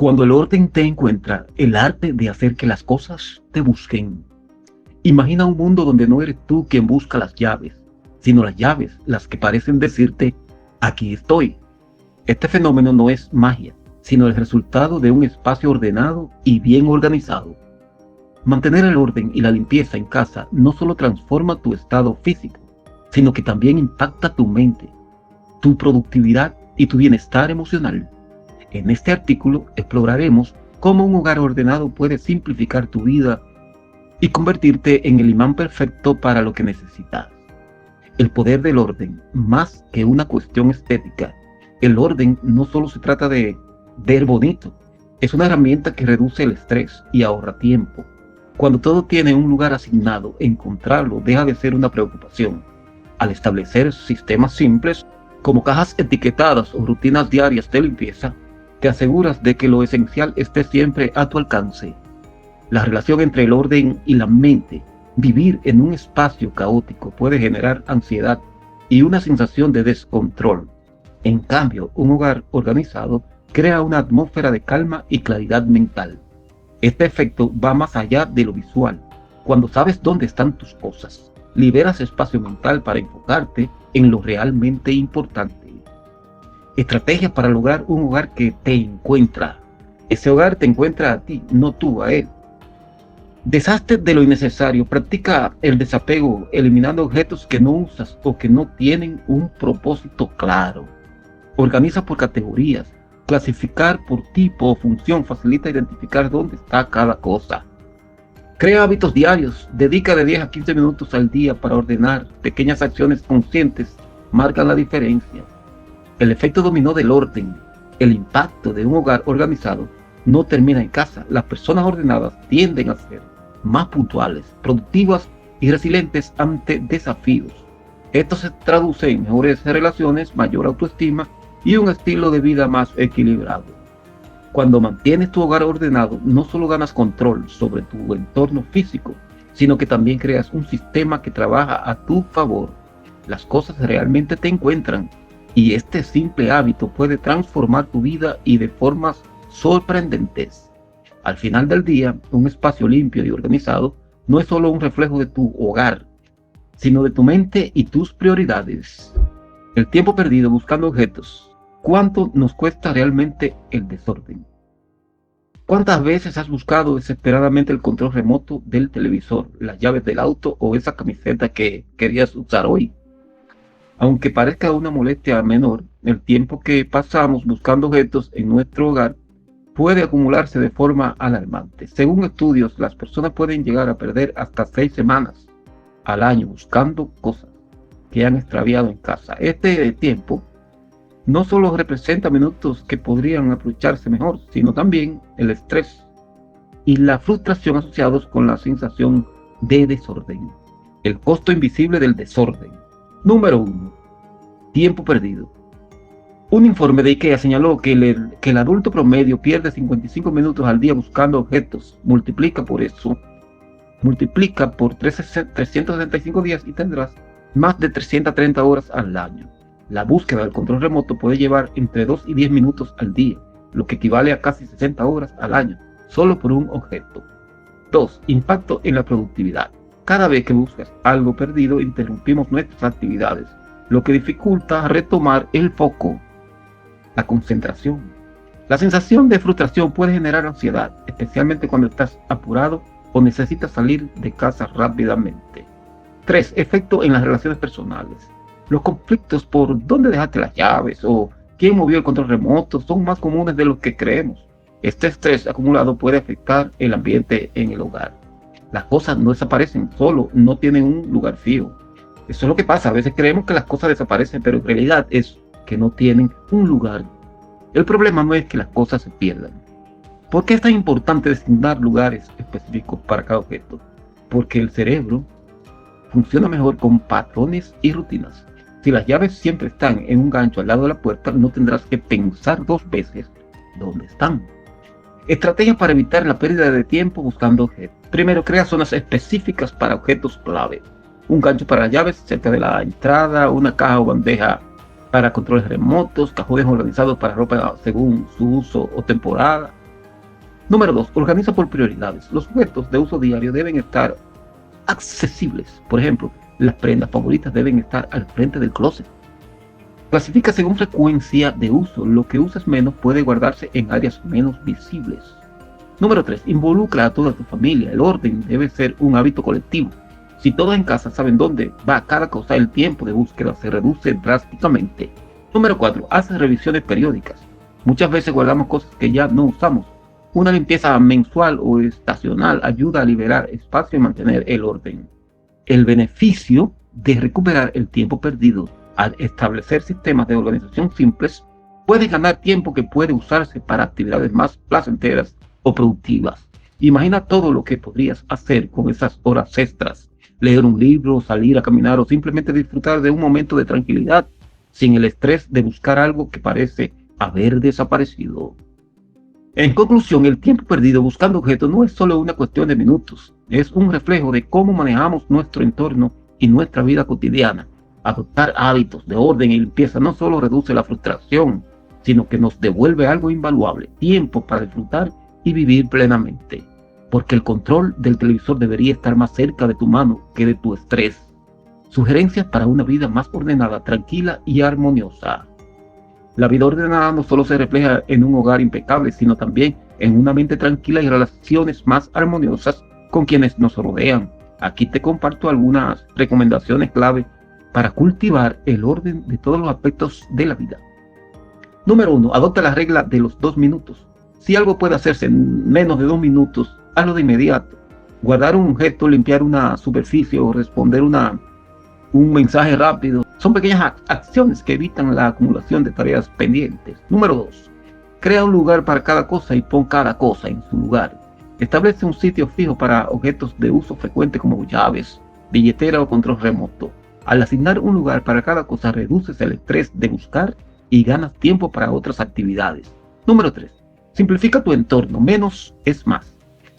Cuando el orden te encuentra, el arte de hacer que las cosas te busquen. Imagina un mundo donde no eres tú quien busca las llaves, sino las llaves las que parecen decirte, aquí estoy. Este fenómeno no es magia, sino el resultado de un espacio ordenado y bien organizado. Mantener el orden y la limpieza en casa no solo transforma tu estado físico, sino que también impacta tu mente, tu productividad y tu bienestar emocional. En este artículo exploraremos cómo un hogar ordenado puede simplificar tu vida y convertirte en el imán perfecto para lo que necesitas. El poder del orden, más que una cuestión estética. El orden no solo se trata de ver bonito, es una herramienta que reduce el estrés y ahorra tiempo. Cuando todo tiene un lugar asignado, encontrarlo deja de ser una preocupación. Al establecer sistemas simples, como cajas etiquetadas o rutinas diarias de limpieza, te aseguras de que lo esencial esté siempre a tu alcance. La relación entre el orden y la mente. Vivir en un espacio caótico puede generar ansiedad y una sensación de descontrol. En cambio, un hogar organizado crea una atmósfera de calma y claridad mental. Este efecto va más allá de lo visual. Cuando sabes dónde están tus cosas, liberas espacio mental para enfocarte en lo realmente importante. Estrategias para lograr un hogar que te encuentra. Ese hogar te encuentra a ti, no tú a él. Deshazte de lo innecesario. Practica el desapego, eliminando objetos que no usas o que no tienen un propósito claro. Organiza por categorías. Clasificar por tipo o función facilita identificar dónde está cada cosa. Crea hábitos diarios. Dedica de 10 a 15 minutos al día para ordenar. Pequeñas acciones conscientes marcan la diferencia. El efecto dominó del orden. El impacto de un hogar organizado no termina en casa. Las personas ordenadas tienden a ser más puntuales, productivas y resilientes ante desafíos. Esto se traduce en mejores relaciones, mayor autoestima y un estilo de vida más equilibrado. Cuando mantienes tu hogar ordenado, no solo ganas control sobre tu entorno físico, sino que también creas un sistema que trabaja a tu favor. Las cosas realmente te encuentran. Y este simple hábito puede transformar tu vida y de formas sorprendentes. Al final del día, un espacio limpio y organizado no es solo un reflejo de tu hogar, sino de tu mente y tus prioridades. El tiempo perdido buscando objetos. ¿Cuánto nos cuesta realmente el desorden? ¿Cuántas veces has buscado desesperadamente el control remoto del televisor, las llaves del auto o esa camiseta que querías usar hoy? Aunque parezca una molestia menor, el tiempo que pasamos buscando objetos en nuestro hogar puede acumularse de forma alarmante. Según estudios, las personas pueden llegar a perder hasta 6 semanas al año buscando cosas que han extraviado en casa. Este tiempo no solo representa minutos que podrían aprovecharse mejor, sino también el estrés y la frustración asociados con la sensación de desorden. El costo invisible del desorden. Número 1. Tiempo perdido. Un informe de IKEA señaló que el adulto promedio pierde 55 minutos al día buscando objetos. Multiplica por 365 días y tendrás más de 330 horas al año. La búsqueda del control remoto puede llevar entre 2 y 10 minutos al día, lo que equivale a casi 60 horas al año, solo por un objeto. 2. Impacto en la productividad. Cada vez que buscas algo perdido, interrumpimos nuestras actividades, lo que dificulta retomar el foco. La concentración. La sensación de frustración puede generar ansiedad, especialmente cuando estás apurado o necesitas salir de casa rápidamente. 3. Efecto en las relaciones personales. Los conflictos por dónde dejaste las llaves o quién movió el control remoto son más comunes de lo que creemos. Este estrés acumulado puede afectar el ambiente en el hogar. Las cosas no desaparecen, solo no tienen un lugar fijo. Eso es lo que pasa, a veces creemos que las cosas desaparecen, pero en realidad es que no tienen un lugar. El problema no es que las cosas se pierdan. ¿Por qué es tan importante designar lugares específicos para cada objeto? Porque el cerebro funciona mejor con patrones y rutinas. Si las llaves siempre están en un gancho al lado de la puerta, no tendrás que pensar 2 veces dónde están. Estrategias para evitar la pérdida de tiempo buscando objetos. Primero, crea zonas específicas para objetos clave. Un gancho para llaves cerca de la entrada, una caja o bandeja para controles remotos, cajones organizados para ropa según su uso o temporada, Número 2. Organiza por prioridades. Los objetos de uso diario deben estar accesibles. Por ejemplo, las prendas favoritas deben estar al frente del closet. Clasifica según frecuencia de uso. Lo que uses menos puede guardarse en áreas menos visibles. Número 3. Involucra a toda tu familia. El orden debe ser un hábito colectivo. Si todos en casa saben dónde va cada cosa, el tiempo de búsqueda se reduce drásticamente. Número 4. Haz revisiones periódicas. Muchas veces guardamos cosas que ya no usamos. Una limpieza mensual o estacional ayuda a liberar espacio y mantener el orden. El beneficio de recuperar el tiempo perdido al establecer sistemas de organización simples puede ganar tiempo que puede usarse para actividades más placenteras o productivas. Imagina todo lo que podrías hacer con esas horas extras. Leer un libro, salir a caminar o simplemente disfrutar de un momento de tranquilidad sin el estrés de buscar algo que parece haber desaparecido. En conclusión, el tiempo perdido buscando objetos no es solo una cuestión de minutos, es un reflejo de cómo manejamos nuestro entorno y nuestra vida cotidiana. Adoptar hábitos de orden y limpieza no solo reduce la frustración, sino que nos devuelve algo invaluable, tiempo para disfrutar y vivir plenamente. Porque el control del televisor debería estar más cerca de tu mano que de tu estrés. Sugerencias para una vida más ordenada, tranquila y armoniosa. La vida ordenada no solo se refleja en un hogar impecable, sino también en una mente tranquila y relaciones más armoniosas con quienes nos rodean. Aquí te comparto algunas recomendaciones clave para cultivar el orden de todos los aspectos de la vida. Número 1. Adopta la regla de los 2 minutos. Si algo puede hacerse en menos de 2 minutos, hazlo de inmediato. Guardar un objeto, limpiar una superficie o responder un mensaje rápido son pequeñas acciones que evitan la acumulación de tareas pendientes. Número 2. Crea un lugar para cada cosa y pon cada cosa en su lugar. Establece un sitio fijo para objetos de uso frecuente como llaves, billetera o control remoto. Al asignar un lugar para cada cosa, reduces el estrés de buscar y ganas tiempo para otras actividades. Número 3. Simplifica tu entorno. Menos es más.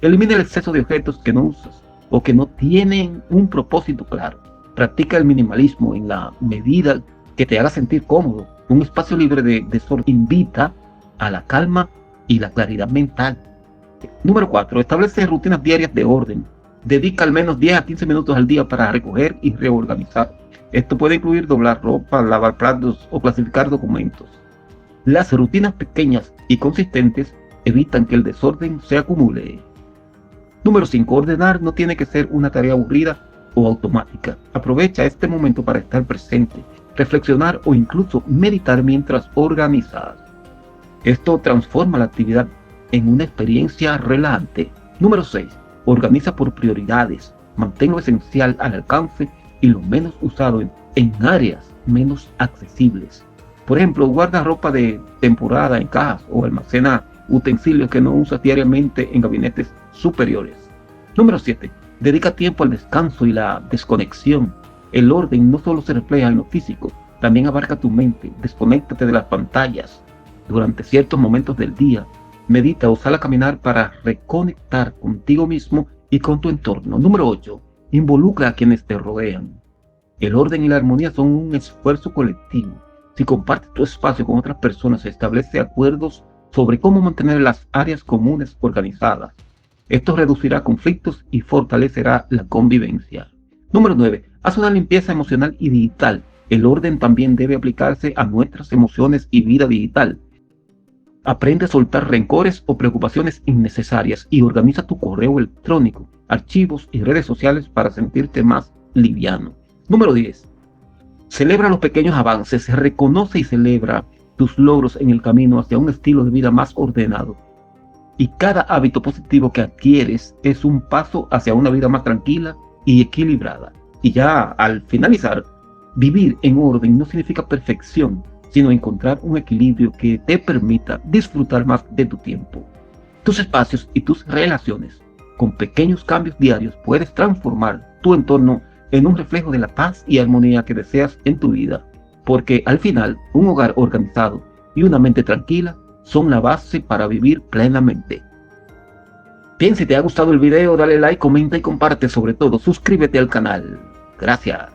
Elimina el exceso de objetos que no usas o que no tienen un propósito claro. Practica el minimalismo en la medida que te haga sentir cómodo. Un espacio libre de desorden invita a la calma y la claridad mental. Número 4. Establece rutinas diarias de orden. Dedica al menos 10 a 15 minutos al día para recoger y reorganizar. Esto puede incluir doblar ropa, lavar platos o clasificar documentos. Las rutinas pequeñas y consistentes evitan que el desorden se acumule. Número 5. Ordenar no tiene que ser una tarea aburrida o automática. Aprovecha este momento para estar presente, reflexionar o incluso meditar mientras organizas. Esto transforma la actividad en una experiencia relajante. Número 6. Organiza por prioridades. Mantén lo esencial al alcance y lo menos usado en áreas menos accesibles. Por ejemplo, guarda ropa de temporada en cajas o almacena utensilios que no usas diariamente en gabinetes superiores. Número 7. Dedica tiempo al descanso y la desconexión. El orden no solo se refleja en lo físico, también abarca tu mente. Desconéctate de las pantallas durante ciertos momentos del día. Medita o sal a caminar para reconectar contigo mismo y con tu entorno. Número 8. Involucra a quienes te rodean. El orden y la armonía son un esfuerzo colectivo. Si compartes tu espacio con otras personas, establece acuerdos sobre cómo mantener las áreas comunes organizadas. Esto reducirá conflictos y fortalecerá la convivencia. Número 9. Haz una limpieza emocional y digital. El orden también debe aplicarse a nuestras emociones y vida digital. Aprende a soltar rencores o preocupaciones innecesarias y organiza tu correo electrónico, archivos y redes sociales para sentirte más liviano. Número 10. Celebra los pequeños avances. Reconoce y celebra tus logros en el camino hacia un estilo de vida más ordenado. Y cada hábito positivo que adquieres es un paso hacia una vida más tranquila y equilibrada. Y ya al finalizar, vivir en orden no significa perfección, sino encontrar un equilibrio que te permita disfrutar más de tu tiempo, tus espacios y tus relaciones. Con pequeños cambios diarios puedes transformar tu entorno en un reflejo de la paz y armonía que deseas en tu vida. Porque al final, un hogar organizado y una mente tranquila son la base para vivir plenamente. Bien, si te ha gustado el video, dale like, comenta y comparte. Sobre todo, suscríbete al canal. Gracias.